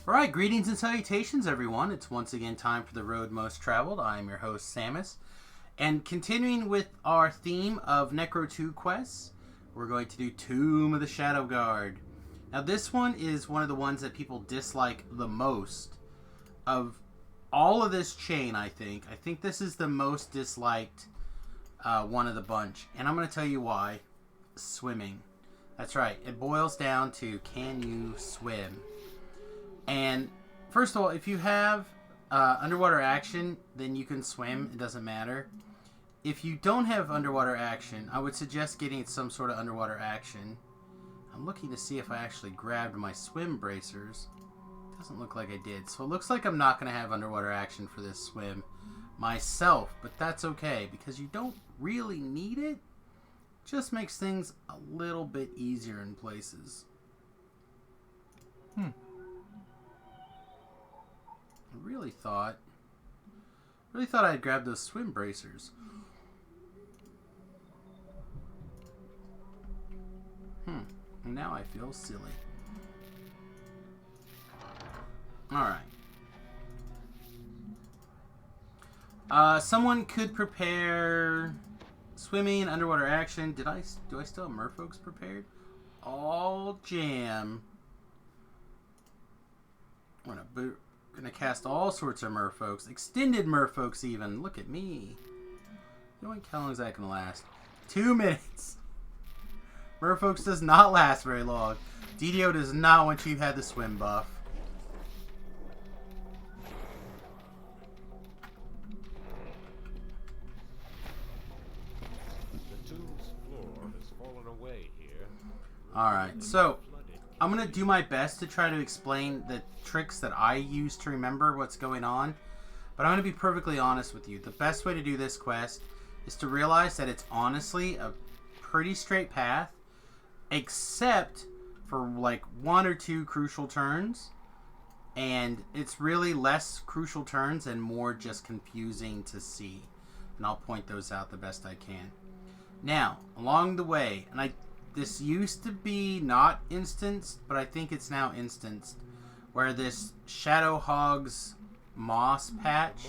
Alright, greetings and salutations everyone. It's once again time for the road most traveled. I am your host, Samius. And continuing with our theme of Necro 2 quests, we're going to do Tomb of the Shadow Guard. Now this one is one of the ones that people dislike the most of all of this chain, I think. I think this is the most disliked one of the bunch. And I'm going to tell you why. Swimming. That's right. It boils down to, can you swim? And first of all, if you have underwater action, then you can swim. It doesn't matter. If you don't have underwater action, I would suggest getting some sort of underwater action. I'm looking to see if I actually grabbed my swim bracers. Doesn't look like I did. So it looks like I'm not going to have underwater action for this swim myself. But that's okay because you don't really need it. Just makes things a little bit easier in places. I really thought I'd grab those swim bracers. And now I feel silly. Alright. Someone could prepare swimming, underwater action. Do I still have merfolks prepared? All jam. I'm gonna cast all sorts of merfolks. Extended merfolks even. Look at me. You know how long is that gonna last? 2 minutes. Merfolks does not last very long. DDO does not want you to have the swim buff. The tomb's floor has fallen away here. Alright, so I'm going to do my best to try to explain the tricks that I use to remember what's going on. But I'm going to be perfectly honest with you. The best way to do this quest is to realize that it's honestly a pretty straight path. Except for like 1 or 2 crucial turns. And it's really less crucial turns and more just confusing to see. And I'll point those out the best I can. Now, along the way, and this used to be not instanced, but I think it's now instanced, where this Shadow Hog's moss patch,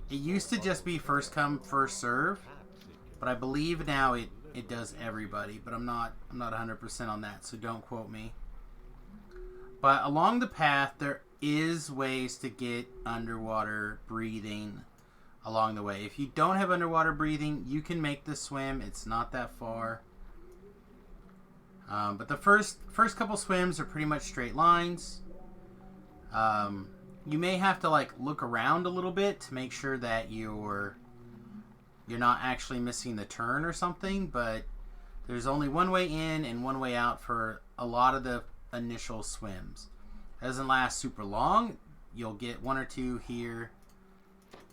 it used to just be first come, first serve, but I believe now it does everybody, but I'm not 100% on that, so don't quote me. But along the path, there is ways to get underwater breathing along the way. If you don't have underwater breathing, you can make the swim. It's not that far. But the first couple swims are pretty much straight lines. You may have to like look around a little bit to make sure that you're not actually missing the turn or something, but there's only one way in and one way out for a lot of the initial swims. It doesn't last super long. You'll get 1 or 2 here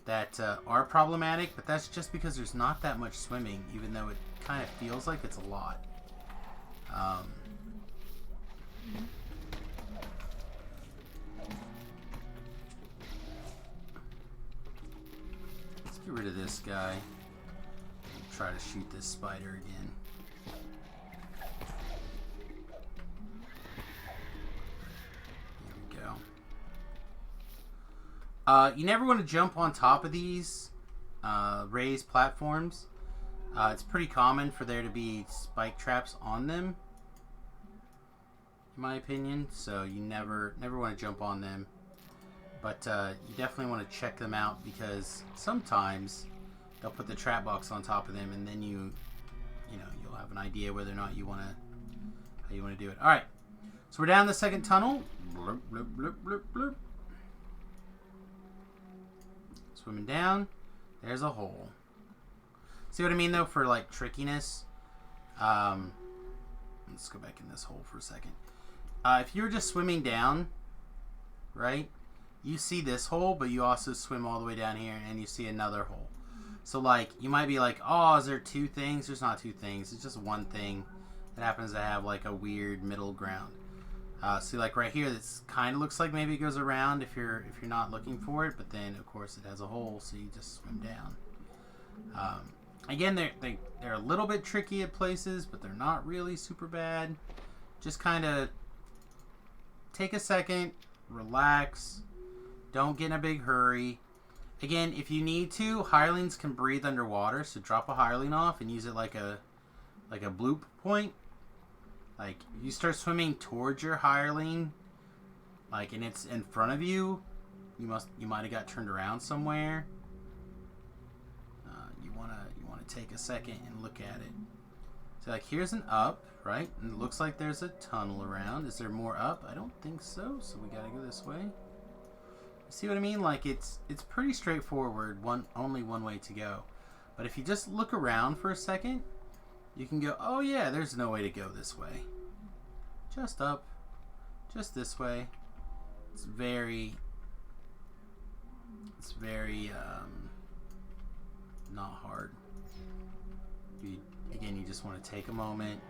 that are problematic, but that's just because there's not that much swimming, even though it kind of feels like it's a lot. Let's get rid of this guy. Try to shoot this spider again. Here we go. You never want to jump on top of these raised platforms. It's pretty common for there to be spike traps on them, in my opinion. So you never want to jump on them. But you definitely want to check them out because sometimes they'll put the trap box on top of them, and then you'll have an idea whether or not how you want to do it. All right, so we're down the second tunnel. Bloop, bloop, bloop, bloop, bloop. Swimming down. There's a hole. See what I mean though for like trickiness? Let's go back in this hole for a second. If you were just swimming down, right? You see this hole, but you also swim all the way down here, and you see another hole. So, like, you might be like, oh, is there 2 things? There's not 2 things. It's just one thing that happens to have, like, a weird middle ground. See, like, right here, this kind of looks like maybe it goes around if you're not looking for it. But then, of course, it has a hole, so you just swim down. Again, they're a little bit tricky at places, but they're not really super bad. Just kind of take a second, relax, don't get in a big hurry. Again, if you need to, hirelings can breathe underwater, so drop a hireling off and use it like a bloop point. Like, you start swimming towards your hireling, like, and it's in front of you, you might have got turned around somewhere. You wanna take a second and look at it. So, like, here's an up, right? And it looks like there's a tunnel around. Is there more up? I don't think so. So we gotta go this way. See what I mean? Like, it's pretty straightforward. Only one way to go. But if you just look around for a second, you can go, oh yeah, there's no way to go this way. Just up. Just this way. It's very not hard. Again, you just want to take a moment,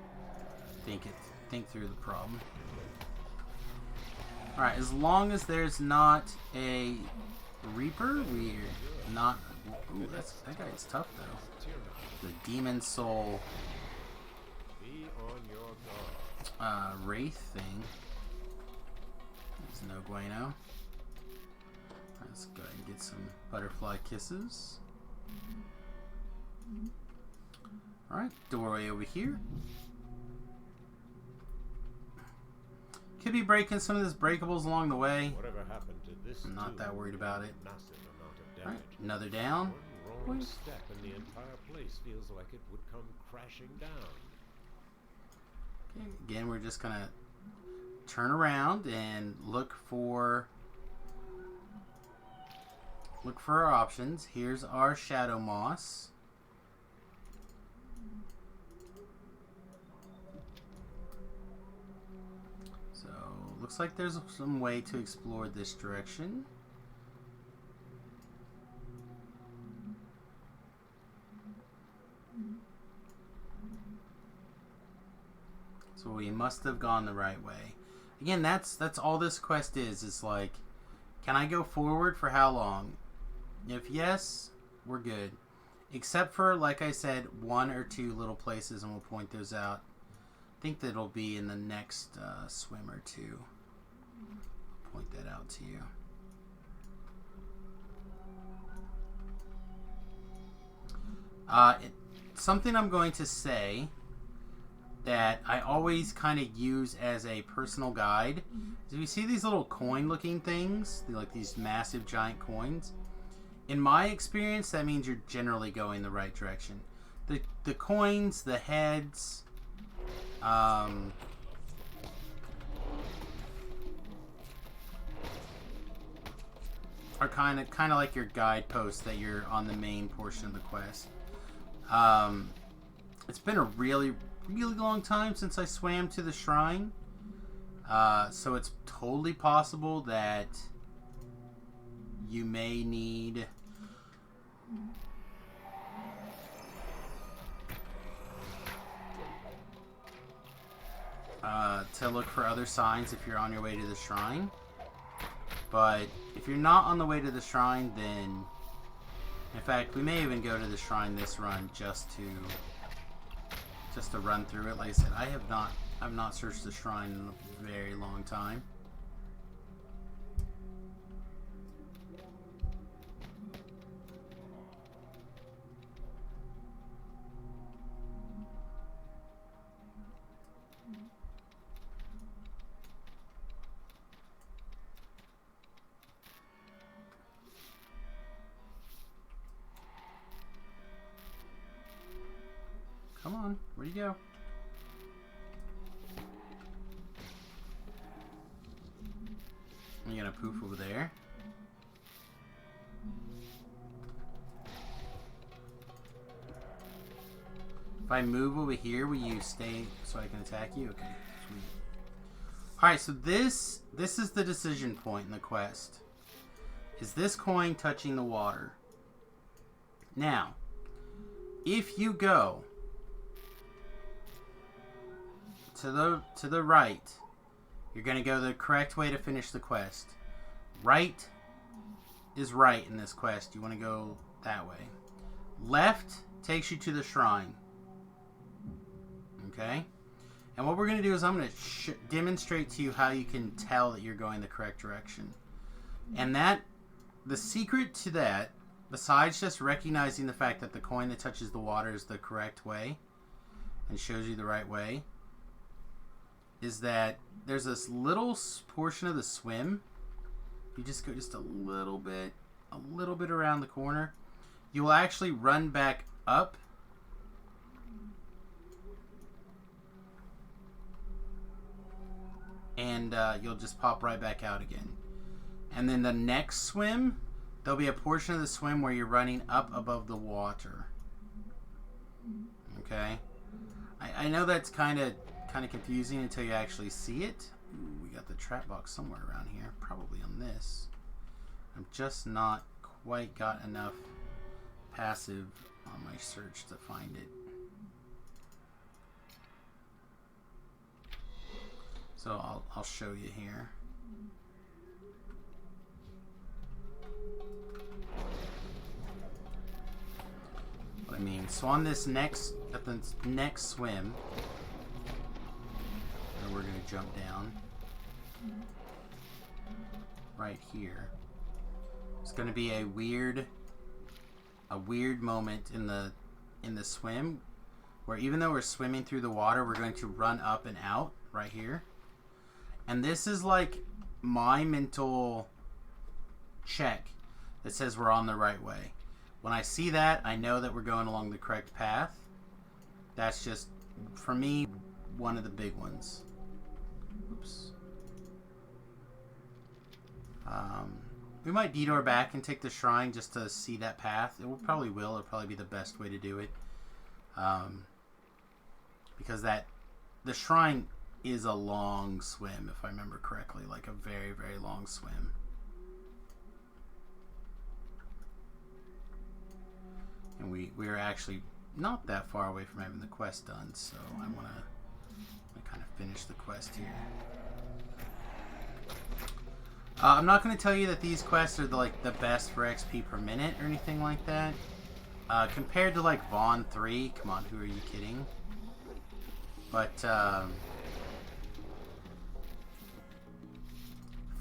think through the problem. All right, as long as there's not a Reaper, we're not. Ooh, that guy is tough though. The Demon Soul Wraith thing. There's no bueno. Let's go ahead and get some butterfly kisses. Alright, doorway over here. Could be breaking some of this breakables along the way. Whatever happened to this? I'm not that worried about it. Massive amount of damage. Alright, another down. One wrong step and the entire place feels like it would come crashing down. Okay, again, we're just gonna turn around and look for our options. Here's our Shadow Moss. So, looks like there's some way to explore this direction. So we must have gone the right way. Again, that's all this quest is. It's like, can I go forward for how long? If yes, we're good. Except for, like I said, one or two little places, and we'll point those out. I think that'll be in the next swim or two. I'll point that out to you. Something I'm going to say that I always kind of use as a personal guide. Do you see these little coin looking things? They're like these massive giant coins. In my experience, that means you're generally going the right direction. The coins, the heads, are kind of like your guideposts that you're on the main portion of the quest. It's been a really long time since I swam to the shrine, so it's totally possible that you may need to look for other signs if you're on your way to the shrine. But if you're not on the way to the shrine, then in fact we may even go to the shrine this run just to run through it. Like I said, I've not searched the shrine in a very long time. Come on, where'd you go? You gonna poof over there? If I move over here, will you stay so I can attack you? Okay, sweet. Alright, so this is the decision point in the quest. Is this coin touching the water? Now, if you go to the right, you're going to go the correct way to finish the quest. Right is right in this quest. You want to go that way. Left takes you to the shrine. Okay? And what we're going to do is I'm going to demonstrate to you how you can tell that you're going the correct direction. And the secret to that, besides just recognizing the fact that the coin that touches the water is the correct way and shows you the right way, is that there's this little portion of the swim. You just go just a little bit around the corner. You will actually run back up. And you'll just pop right back out again. And then the next swim, there'll be a portion of the swim where you're running up above the water. Okay? I know that's kind of confusing until you actually see it. Ooh, we got the trap box somewhere around here. Probably on this. I'm just not quite got enough passive on my search to find it. So I'll show you here. What I mean, so on this at the next swim, and we're gonna jump down right here. It's gonna be a weird moment in the swim where even though we're swimming through the water, we're going to run up and out right here. And this is like my mental check that says we're on the right way. When I see that, I know that we're going along the correct path. That's just, for me, one of the big ones. Oops. We might detour back and take the shrine just to see that path. It probably will. It'll probably be the best way to do it. Because the shrine is a long swim, if I remember correctly, like a very, very long swim. And we are actually not that far away from having the quest done, so I want to kind of finish the quest here. I'm not going to tell you that these quests are the best for XP per minute or anything like that. Compared to like Vaughn 3, come on, who are you kidding? But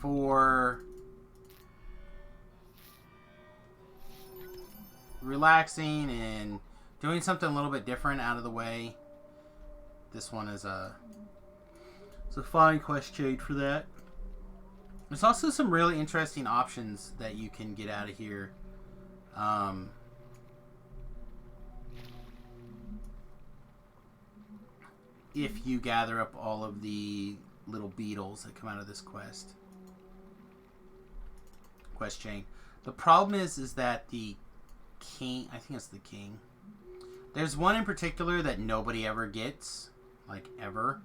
for relaxing and doing something a little bit different out of the way, this one is it's a fine quest change for that. There's also some really interesting options that you can get out of here. If you gather up all of the little beetles that come out of this quest chain. The problem is that the king, I think it's the king. There's one in particular that nobody ever gets, like ever.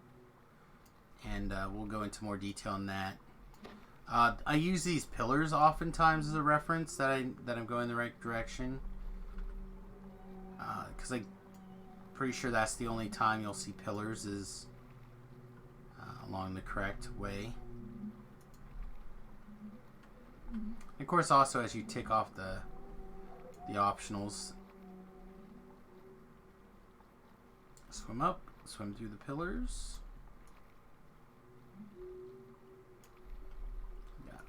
And we'll go into more detail on that. I use these pillars oftentimes as a reference that I'm going the right direction. Because I'm pretty sure that's the only time you'll see pillars is along the correct way. And of course, also as you tick off the optionals, swim up, swim through the pillars.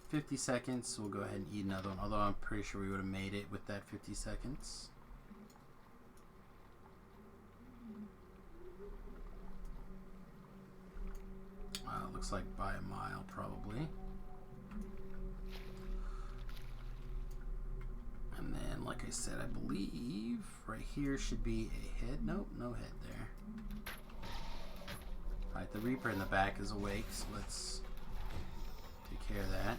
50 seconds, so we'll go ahead and eat another one, although I'm pretty sure we would have made it with that 50 seconds. Looks like by a mile, probably. And then, like I said, I believe right here should be a head. Nope, no head there. Alright, the Reaper in the back is awake, so let's take care of that.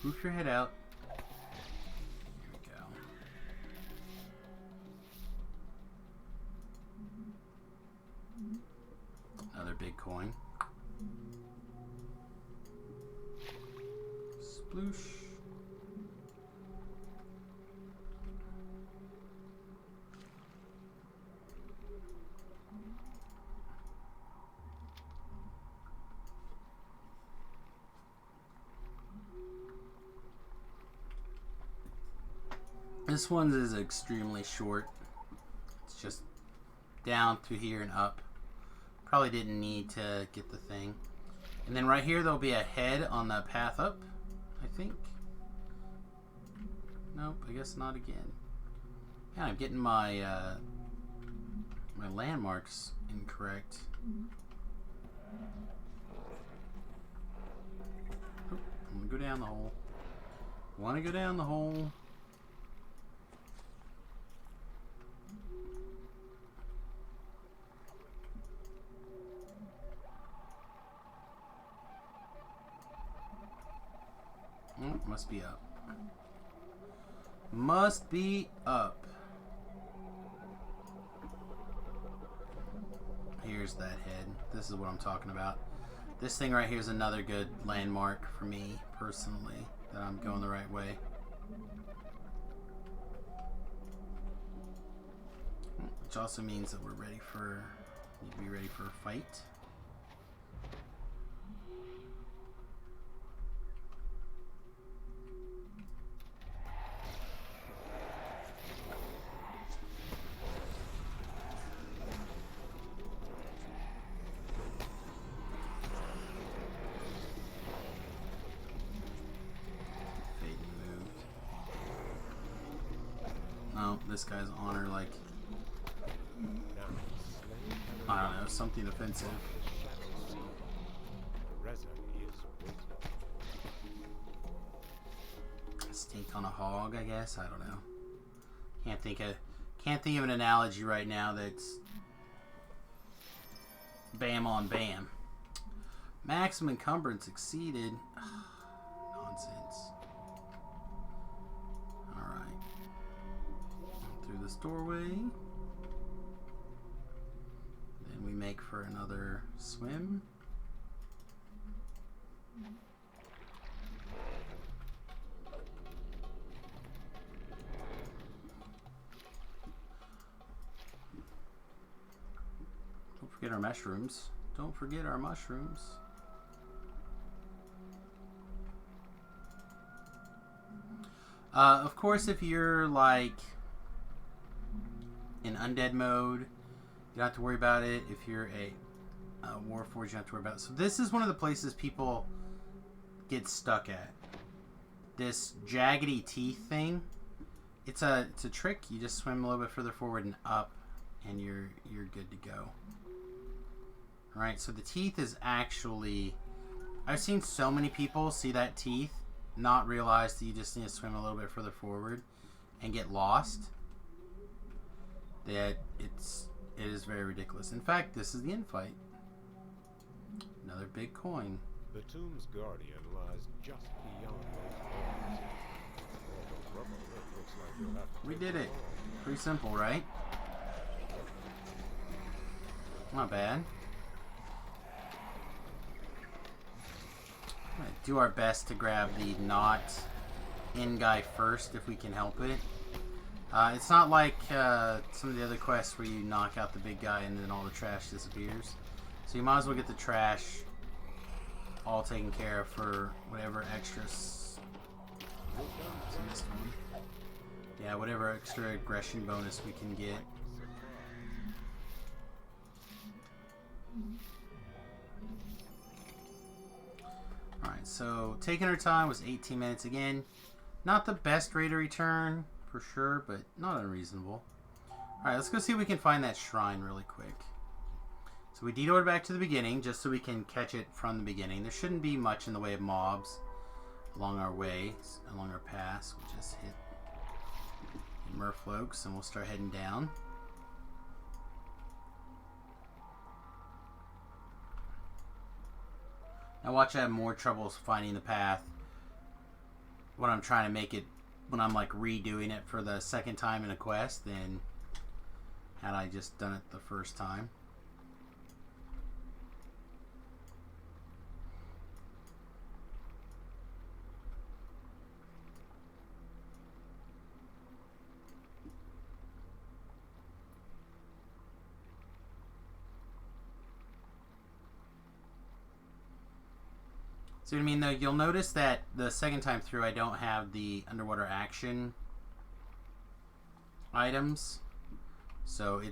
Poof your head out. big coin. Sploosh. This one is extremely short. It's just down through here and up. Probably didn't need to get the thing. And then right here there'll be a head on the path up, I think. Nope, I guess not again. Yeah, I'm getting my my landmarks incorrect. Oh, I'm gonna go down the hole. Wanna go down the hole. Must be up. Must be up. Here's that head. This is what I'm talking about. This thing right here is another good landmark for me, personally, that I'm going the right way. Which also means that we're ready for, need to be ready for a fight. This guy's honor, like, I don't know, something offensive. Stink on a hog, I guess. I don't know. Can't think of an analogy right now that's bam on bam. Maximum encumbrance exceeded. Nonsense. Through this doorway. Then we make for another swim. Don't forget our mushrooms. Don't forget our mushrooms. Of course, if you're like in undead mode, you don't have to worry about it. If you're a Warforged, you don't have to worry about it. So this is one of the places people get stuck at. This jaggedy teeth thing. It's a trick. You just swim a little bit further forward and up, and you're good to go. All right. So the teeth is actually, I've seen so many people see that teeth, not realize that you just need to swim a little bit further forward, and get lost. That it is very ridiculous. In fact, this is the infight. Another big coin. The tomb's guardian lies just beyond those walls. We did it. Pretty simple, right? Not bad. I'm gonna do our best to grab the not in guy first if we can help it. It's not like some of the other quests where you knock out the big guy and then all the trash disappears. So you might as well get the trash all taken care of for whatever extras. Yeah, whatever extra aggression bonus we can get. Alright, so taking our time was 18 minutes again. Not the best rate of return, for sure, but not unreasonable. Alright, let's go see if we can find that shrine really quick. So we detoured back to the beginning, just so we can catch it from the beginning. There shouldn't be much in the way of mobs along our way, along our pass. We'll just hit Merfolks and we'll start heading down. Now watch, I have more troubles finding the path when I'm trying to make it, when I'm like redoing it for the second time in a quest than had I just done it the first time. See what I mean, though? You'll notice that the second time through, I don't have the underwater action items. So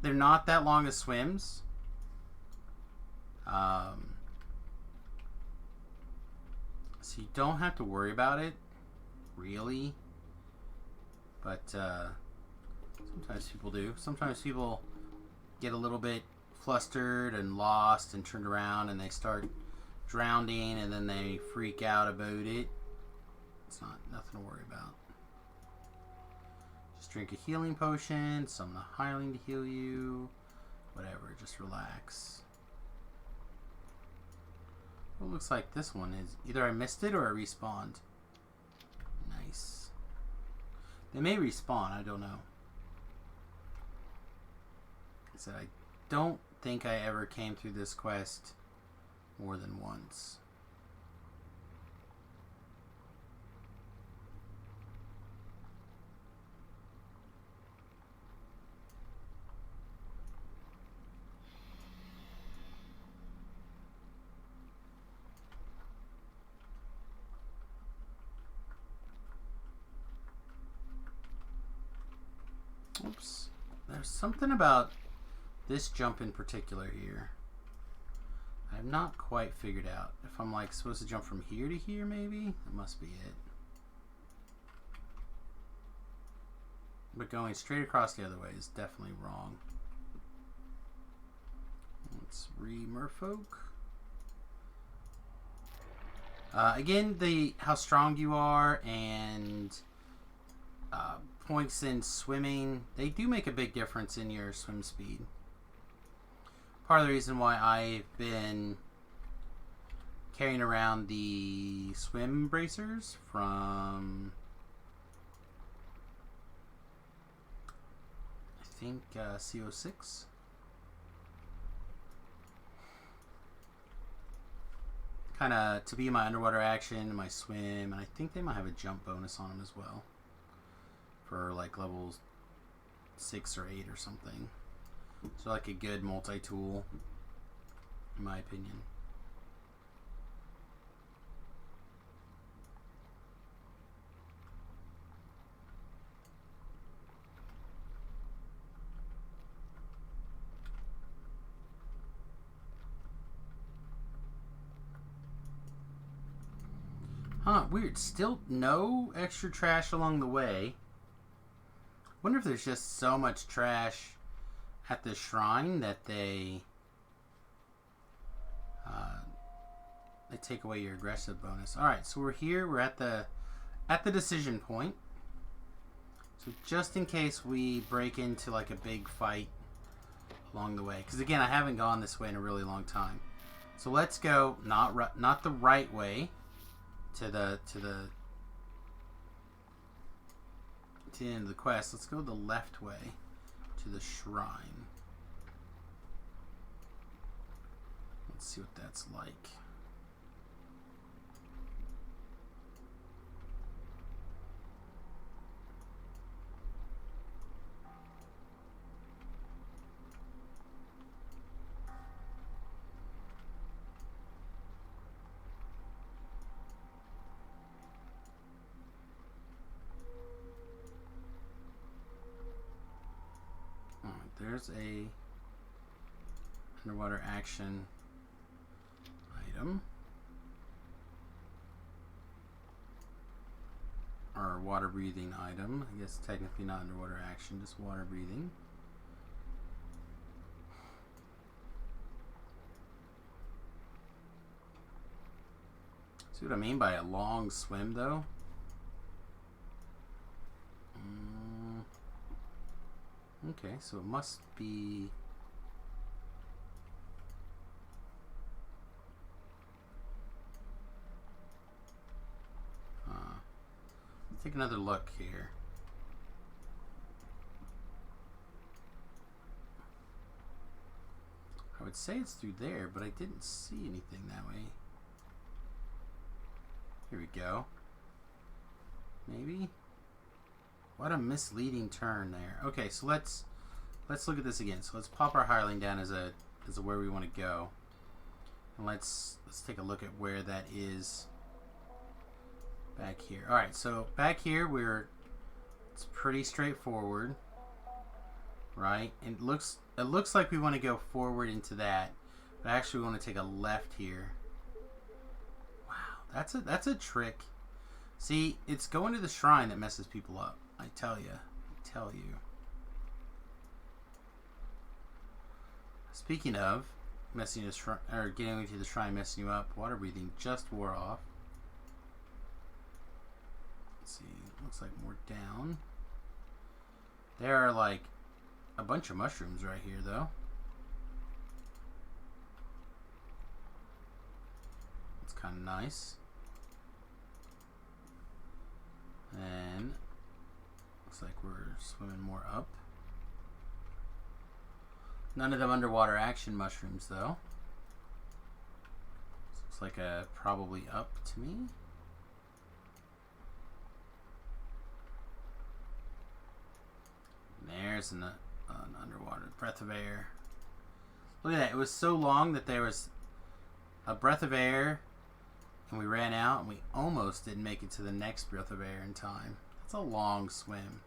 they're not that long as swims. So you don't have to worry about it, really. But sometimes people do. Sometimes people get a little bit flustered and lost and turned around and they start drowning and then they freak out about it. It's nothing to worry about. Just drink a healing potion, summon a hireling to heal you, whatever, just relax. Well, it looks like this one is either I missed it or I respawned. Nice. They may respawn, I don't know. Like I said, I don't think I ever came through this quest more than once. Oops. There's something about this jump in particular here I've not quite figured out. If I'm like supposed to jump from here to here, maybe? That must be it. But going straight across the other way is definitely wrong. Let's re-merfolk. Again, how strong you are and points in swimming, they do make a big difference in your swim speed. Part of the reason why I've been carrying around the swim bracers from, I think, CO6. Kind of to be my underwater action, my swim, and I think they might have a jump bonus on them as well. For like levels 6 or 8 or something. So like a good multi-tool, in my opinion. Huh, weird. Still no extra trash along the way. Wonder if there's just so much trash at the shrine that they take away your aggressive bonus. All right, so we're here. We're at the decision point. So just in case we break into like a big fight along the way, because again, I haven't gone this way in a really long time. So let's go not the right way to the end of the quest. Let's go the left way to the shrine. Let's see what that's like. There's a underwater action item. Or water breathing item. I guess technically not underwater action, just water breathing. See what I mean by a long swim though? Okay, so it must be... let's take another look here. I would say it's through there, but I didn't see anything that way. Here we go. Maybe? What a misleading turn there. Okay, so let's look at this again. So let's pop our hireling down as a where we want to go. And let's take a look at where that is back here. All right, so back here it's pretty straightforward, right? And it looks like we want to go forward into that, but actually we want to take a left here. Wow, that's a trick. See, it's going to the shrine that messes people up. I tell you. Speaking of messing you or getting into the shrine messing you up, water breathing just wore off. Let's see, looks like more down. There are like a bunch of mushrooms right here though. It's kind of nice. And looks like we're swimming more up. None of them underwater action mushrooms though. Looks like a probably up to me. And there's an underwater breath of air. Look at that. It was so long that there was a breath of air and we ran out and we almost didn't make it to the next breath of air in time. That's a long swim.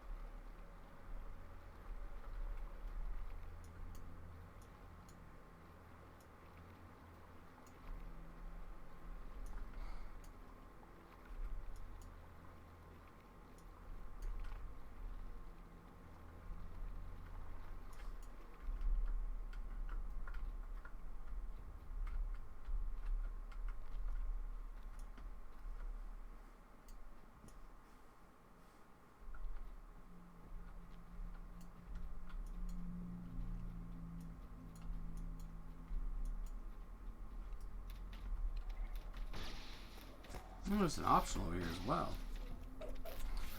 There's an optional here as well.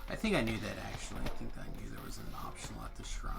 I think I knew that actually. I think I knew there was an optional at the shrine.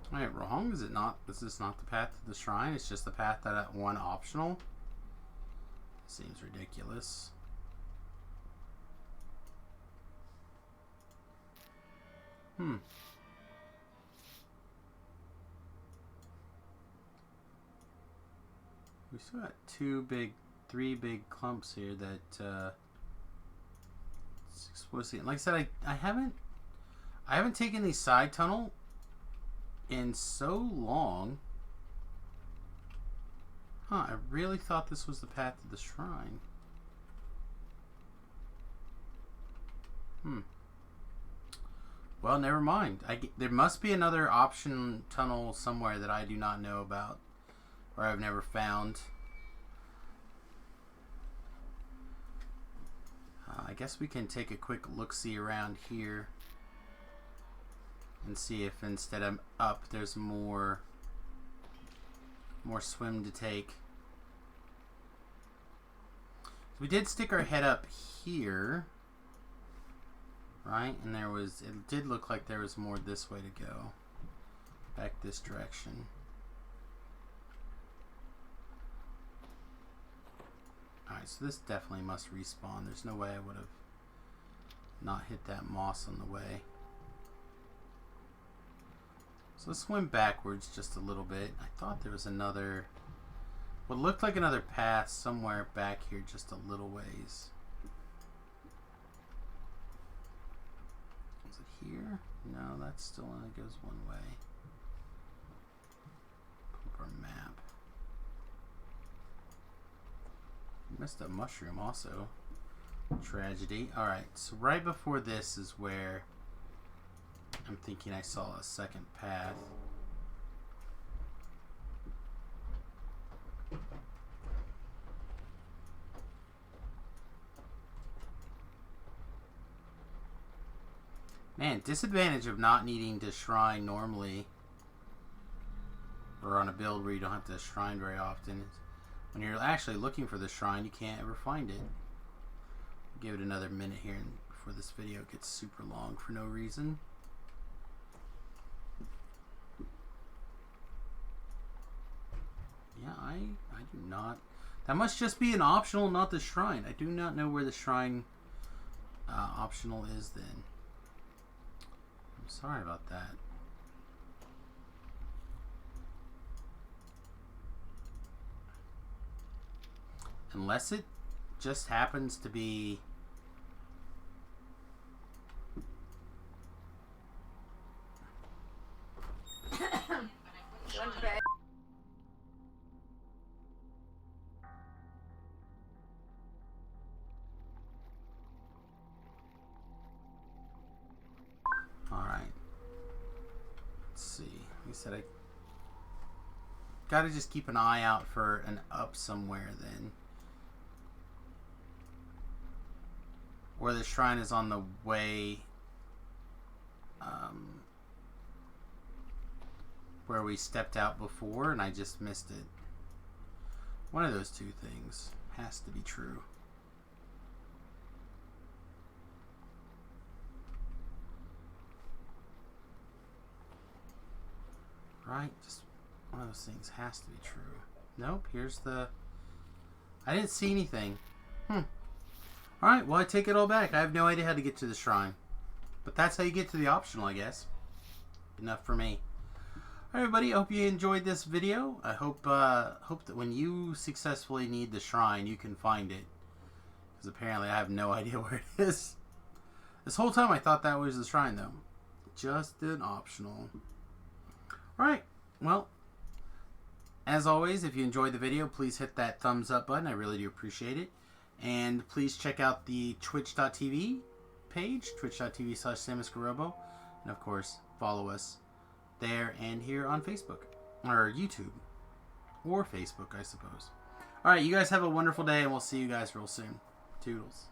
Am I wrong? Is it not? Is this not the path to the shrine? It's just the path that one optional? Seems ridiculous. We still got three big clumps here that it's explicit. Like I said, I haven't taken the side tunnel in so long. I really thought this was the path to the shrine. Well, never mind. There must be another option tunnel somewhere that I do not know about, or I've never found. I guess we can take a quick look-see around here and see if instead of up there's more swim to take. We did stick our head up here, right? And it did look like there was more this way to go, back this direction. Alright, so this definitely must respawn. There's no way I would have not hit that moss on the way. So let's swim backwards just a little bit. I thought there was what looked like another path somewhere back here just a little ways. Is it here? No, that's still only goes one way. Pull up our map. Missed a mushroom also. Tragedy. Alright, so right before this is where I'm thinking I saw a second path. Man, disadvantage of not needing to shrine normally, or on a build where you don't have to shrine very often, is when you're actually looking for the shrine, you can't ever find it. Give it another minute here before this video gets super long for no reason. Yeah, I do not. That must just be an optional, not the shrine. I do not know where the shrine optional is then. I'm sorry about that. Unless it just happens to be... Alright. Let's see. He said I gotta just keep an eye out for an up somewhere then. Where the shrine is on the way, where we stepped out before and I just missed it. One of those two things has to be true. Right? Just one of those things has to be true. Nope, here's the... I didn't see anything. Alright, well I take it all back. I have no idea how to get to the shrine. But that's how you get to the optional, I guess. Enough for me. Alright everybody, I hope you enjoyed this video. I hope that when you successfully need the shrine, you can find it. Because apparently I have no idea where it is. This whole time I thought that was the shrine though. Just an optional. Alright, well, as always, if you enjoyed the video, please hit that thumbs up button. I really do appreciate it. And please check out the twitch.tv page, twitch.tv/SamusGarobo. And of course, follow us there and here on Facebook. Or YouTube. Or Facebook, I suppose. Alright, you guys have a wonderful day, and we'll see you guys real soon. Toodles.